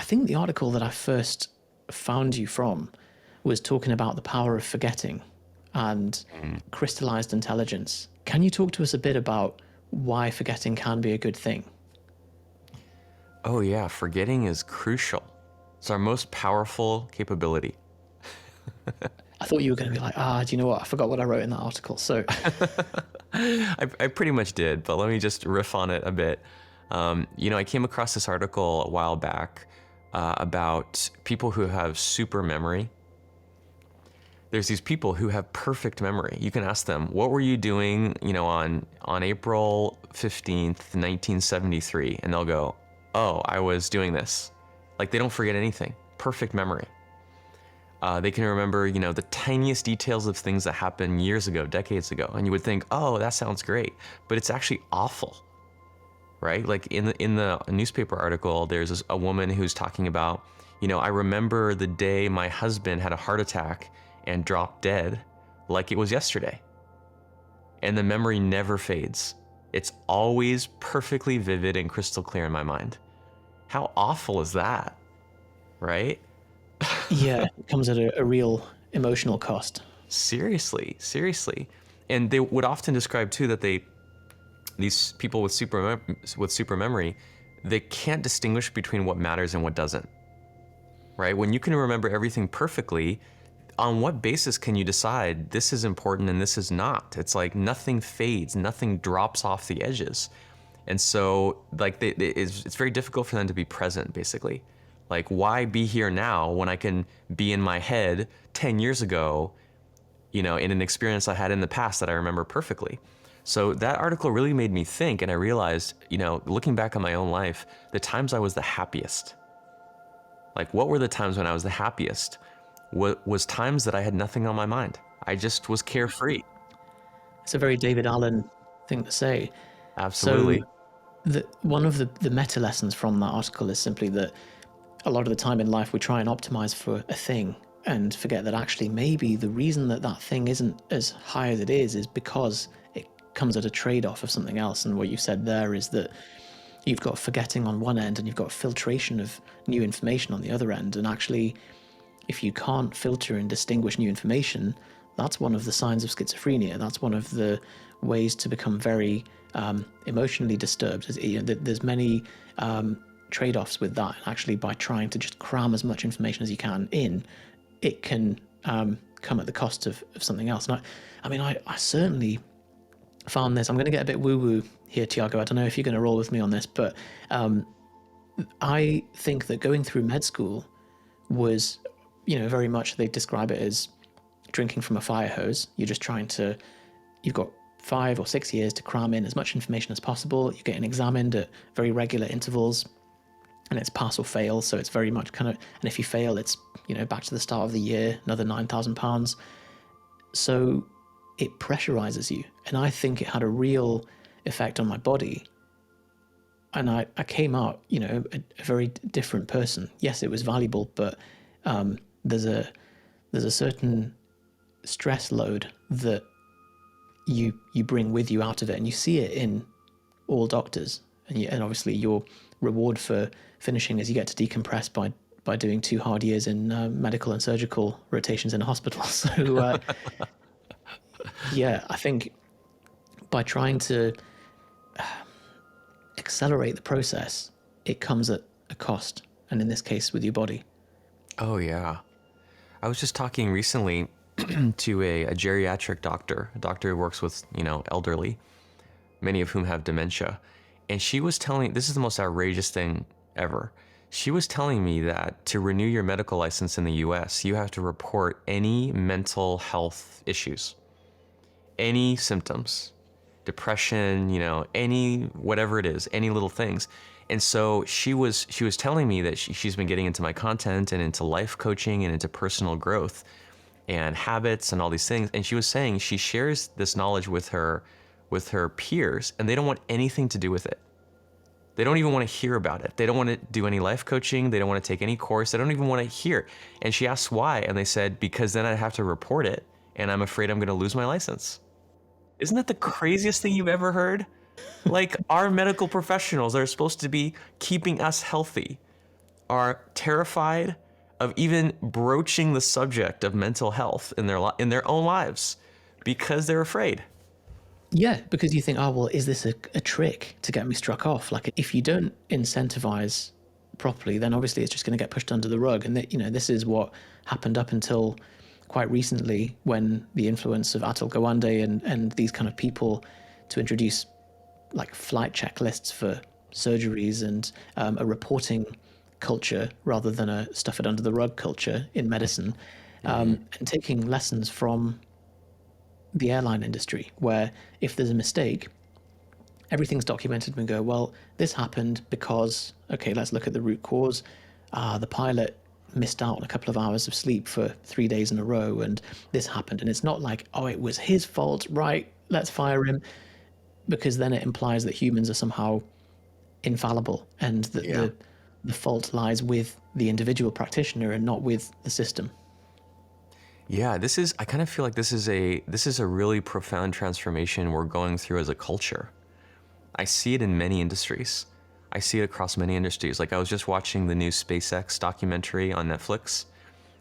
think the article that I first found you from was talking about the power of forgetting and Mm. crystallized intelligence. Can you talk to us a bit about why forgetting can be a good thing? Oh yeah, forgetting is crucial. It's our most powerful capability. I thought you were going to be like, do you know what? I forgot what I wrote in that article. So, I pretty much did, but let me just riff on it a bit. I came across this article a while back about people who have super memory. There's these people who have perfect memory. You can ask them, what were you doing, on April 15th, 1973? And they'll go, oh, I was doing this. Like, they don't forget anything. Perfect memory. They can remember, the tiniest details of things that happened years ago, decades ago. And you would think, oh, that sounds great. But it's actually awful, right? Like in the newspaper article, there's a woman who's talking about, I remember the day my husband had a heart attack and dropped dead like it was yesterday. And the memory never fades. It's always perfectly vivid and crystal clear in my mind. How awful is that, right? yeah, it comes at a real emotional cost. Seriously. And they would often describe too that these people with super memory, they can't distinguish between what matters and what doesn't. Right? When you can remember everything perfectly, on what basis can you decide this is important and this is not? It's like nothing fades, nothing drops off the edges. And so like it's very difficult for them to be present, basically. Like, why be here now when I can be in my head 10 years ago, in an experience I had in the past that I remember perfectly? So that article really made me think, and I realized, looking back on my own life, the times I was the happiest. Like, what were the times when I was the happiest? Was times that I had nothing on my mind. I just was carefree. It's a very David Allen thing to say. Absolutely. So, one of the meta lessons from that article is simply that a lot of the time in life we try and optimize for a thing and forget that actually maybe the reason that that thing isn't as high as it is because it comes at a trade-off of something else. And what you said there is that you've got forgetting on one end and you've got filtration of new information on the other end. And actually, if you can't filter and distinguish new information, that's one of the signs of schizophrenia. That's one of the ways to become very emotionally disturbed. There's many trade-offs with that. Actually, by trying to just cram as much information as you can in, it can come at the cost of something else. And I certainly found this. I'm going to get a bit woo-woo here, Tiago. I don't know if you're going to roll with me on this, but I think that going through med school was, very much they describe it as drinking from a fire hose. You're just you've got 5 or 6 years to cram in as much information as possible. You're getting examined at very regular intervals, and it's pass or fail. So it's very much and if you fail, it's, back to the start of the year, another £9,000. So it pressurizes you. And I think it had a real effect on my body. And I came out, a very different person. Yes, it was valuable, but there's a certain stress load that you bring with you out of it, and you see it in all doctors. And obviously your reward for finishing is you get to decompress by doing 2 hard years in medical and surgical rotations in a hospital. So yeah, I think by trying to accelerate the process, it comes at a cost, and in this case with your body. Oh yeah. I was just talking recently to a geriatric doctor, a doctor who works with, elderly, many of whom have dementia. And she was telling, this is the most outrageous thing ever. She was telling me that to renew your medical license in the US, you have to report any mental health issues, any symptoms, depression, any, whatever it is, any little things. And so she was telling me that she's been getting into my content and into life coaching and into personal growth and habits and all these things. And she was saying she shares this knowledge with her peers, and they don't want anything to do with it. They don't even want to hear about it. They don't want to do any life coaching. They don't want to take any course. They don't even want to hear. And she asked why, and they said, because then I'd have to report it, and I'm afraid I'm going to lose my license. Isn't that the craziest thing you've ever heard? Like, our medical professionals are supposed to be keeping us healthy. are terrified of even broaching the subject of mental health in their own lives because they're afraid. Yeah, because you think, oh, well, is this a trick to get me struck off? Like, if you don't incentivize properly, then obviously it's just going to get pushed under the rug. And that, this is what happened up until quite recently, when the influence of Atul Gawande and these kind of people to introduce like flight checklists for surgeries and a reporting culture rather than a stuff it under the rug culture in medicine, and taking lessons from the airline industry, where if there's a mistake, everything's documented and we go, well, this happened because, okay, let's look at the root cause. The pilot missed out on a couple of hours of sleep for 3 days in a row, and this happened. And it's not like, oh, it was his fault, right? Let's fire him. Because then it implies that humans are somehow infallible and that Yeah. the fault lies with the individual practitioner and not with the system. Yeah, I kind of feel like this is a really profound transformation we're going through as a culture. I see it in many industries. I see it across many industries. Like, I was just watching the new SpaceX documentary on Netflix,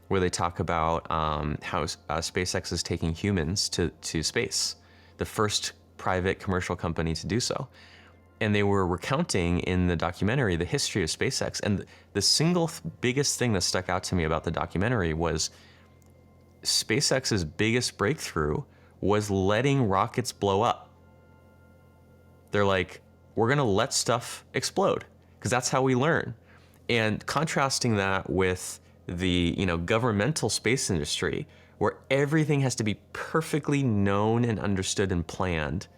where they talk about how SpaceX is taking humans to space, the first private commercial company to do so. And they were recounting in the documentary the history of SpaceX. And the single biggest thing that stuck out to me about the documentary was SpaceX's biggest breakthrough was letting rockets blow up. They're like, we're going to let stuff explode because that's how we learn. And contrasting that with the, governmental space industry, where everything has to be perfectly known and understood and planned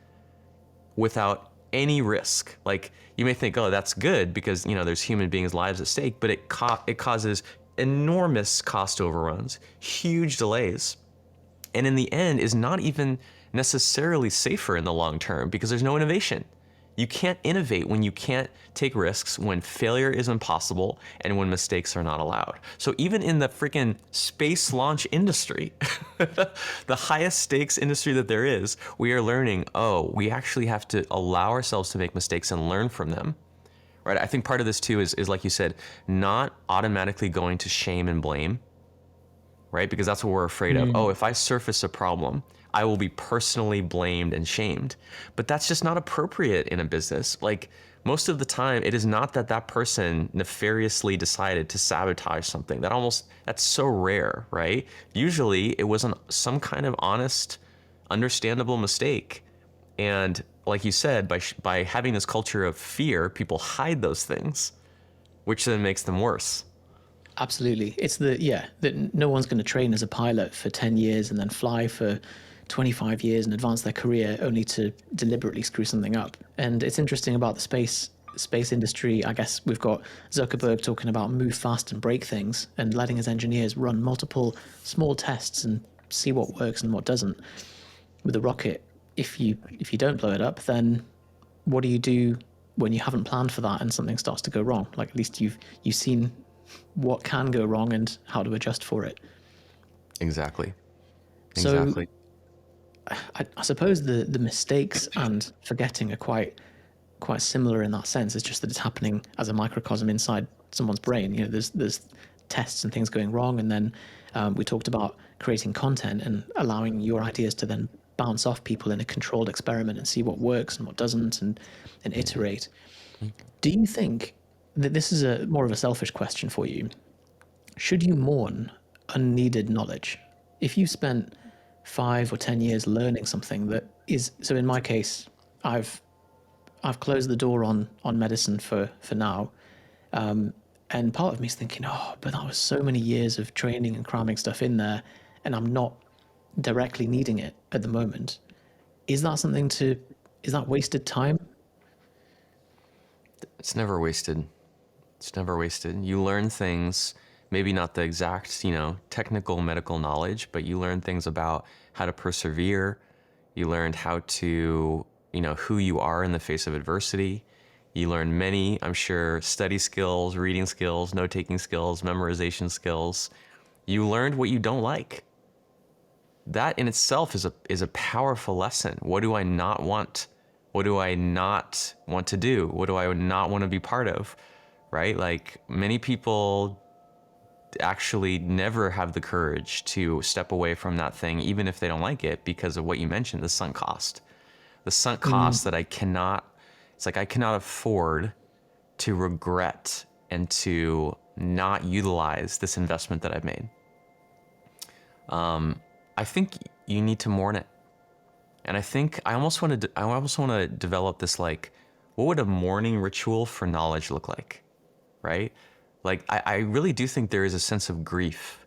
without any risk. Like, you may think, oh, that's good because, there's human beings' lives at stake, but it causes enormous cost overruns, huge delays, and in the end is not even necessarily safer in the long term because there's no innovation. You can't innovate when you can't take risks, when failure is impossible, and when mistakes are not allowed. So even in the freaking space launch industry, the highest stakes industry that there is, we are learning, oh, we actually have to allow ourselves to make mistakes and learn from them. Right? I think part of this too is like you said, not automatically going to shame and blame, right? Because that's what we're afraid of. Oh, if I surface a problem, I will be personally blamed and shamed. But that's just not appropriate in a business. Like, most of the time, it is not that person nefariously decided to sabotage something. That's so rare, right? Usually it was some kind of honest, understandable mistake. And like you said, by having this culture of fear, people hide those things, which then makes them worse. Absolutely. It's that no one's going to train as a pilot for 10 years and then fly for 25 years and advance their career only to deliberately screw something up. And it's interesting about the space industry. I guess we've got Zuckerberg talking about move fast and break things and letting his engineers run multiple small tests and see what works and what doesn't. With a rocket, if you don't blow it up, then what do you do when you haven't planned for that and something starts to go wrong? Like, at least you've seen what can go wrong and how to adjust for it. Exactly. So Exactly. I suppose the mistakes and forgetting are quite similar in that sense. It's just that it's happening as a microcosm inside someone's brain. There's tests and things going wrong, and then we talked about creating content and allowing your ideas to then bounce off people in a controlled experiment and see what works and what doesn't, and iterate. Do you think that this is a more of a selfish question for you? Should you mourn unneeded knowledge? If you spent 5 or 10 years learning something that is, so in my case, I've closed the door on medicine for now, and part of me is thinking, oh, but that was so many years of training and cramming stuff in there, and I'm not directly needing it at the moment. Is that wasted time? It's never wasted. It's never wasted. You learn things, maybe not the exact, technical medical knowledge, but you learn things about how to persevere. You learned how to, who you are in the face of adversity. You learn many, I'm sure, study skills, reading skills, note-taking skills, memorization skills. You learned what you don't like. That in itself is a powerful lesson. What do I not want? What do I not want to do? What do I not want to be part of? right? Like many people actually never have the courage to step away from that thing, even if they don't like it, because of what you mentioned, the sunk cost. The sunk cost that it's like I cannot afford to regret and to not utilize this investment that I've made. I think you need to mourn it. And I think I almost want to develop this, like, what would a mourning ritual for knowledge look like? Right? Like I really do think there is a sense of grief.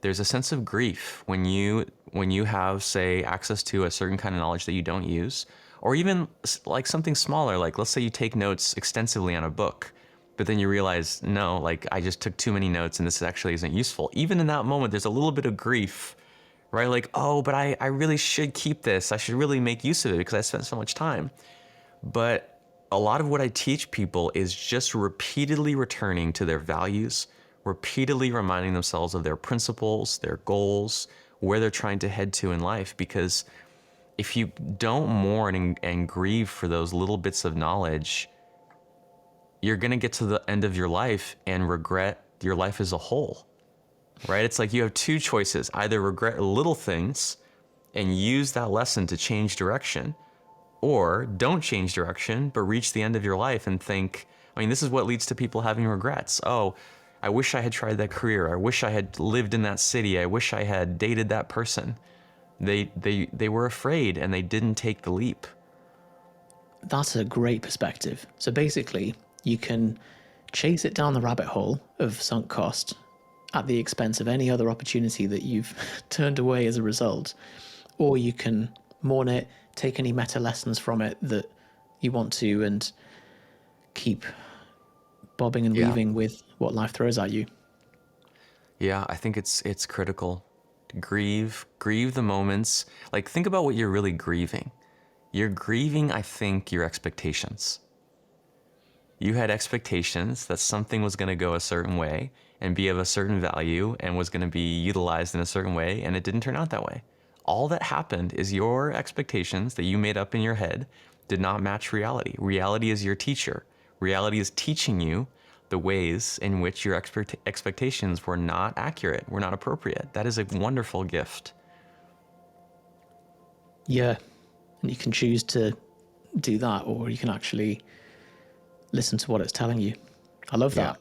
There's a sense of grief when you have, say, access to a certain kind of knowledge that you don't use, or even like something smaller, like let's say you take notes extensively on a book, but then you realize, no, like I just took too many notes and this actually isn't useful. Even in that moment, there's a little bit of grief, right? Like, oh, but I really should keep this. I should really make use of it because I spent so much time. But a lot of what I teach people is just repeatedly returning to their values, repeatedly reminding themselves of their principles, their goals, where they're trying to head to in life. Because if you don't mourn and grieve for those little bits of knowledge, you're going to get to the end of your life and regret your life as a whole, right? It's like you have two choices: either regret little things and use that lesson to change direction, or don't change direction, but reach the end of your life and think, I mean, this is what leads to people having regrets. Oh, I wish I had tried that career. I wish I had lived in that city. I wish I had dated that person. They were afraid and they didn't take the leap. That's a great perspective. So basically, you can chase it down the rabbit hole of sunk cost at the expense of any other opportunity that you've turned away as a result, or you can mourn it, take any meta lessons from it that you want to, and keep bobbing and Yeah. weaving with what life throws at you. Yeah, I think it's critical. Grieve the moments. Like, think about what you're really grieving. You're grieving, I think, your expectations. You had expectations that something was going to go a certain way and be of a certain value and was going to be utilized in a certain way, and it didn't turn out that way. All that happened is your expectations that you made up in your head did not match reality. Reality is your teacher. Reality is teaching you the ways in which your expectations were not accurate, were not appropriate. That is a wonderful gift. Yeah, and you can choose to do that, or you can actually listen to what it's telling you. I love Yeah. that.